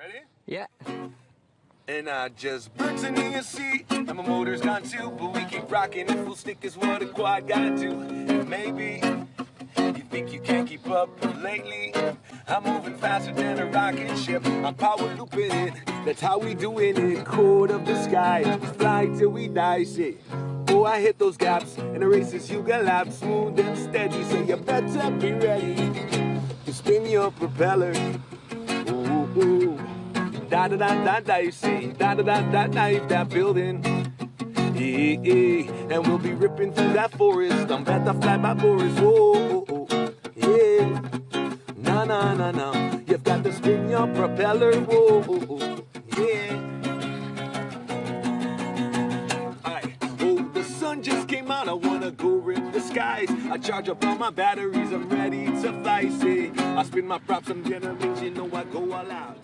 Ready? Yeah. And I just burnt in the seat, and my motor's gone too. But we keep rocking, and full stick is what a quad gotta do. And maybe you think you can't keep up, but lately I'm moving faster than a rocket ship. I'm power looping it, that's how we doing it. Code of the sky, fly till we die, shit. Oh, I hit those gaps, and the races you got lap smooth and steady. So you better be ready to spin your propeller. Ooh, ooh. Da da da da da, you see, da da da da da, that building. Yeah, yeah, and we'll be ripping through that forest. I'm about to fly by Boris. Whoa, oh, oh, yeah. Na na na na, you've got to spin your propeller. Whoa, oh, oh, yeah. Alright, oh, the sun just came out. I wanna go rip the skies. I charge up all my batteries. I'm ready to fly. Say, I spin my props. I'm gonna make you know I go all out.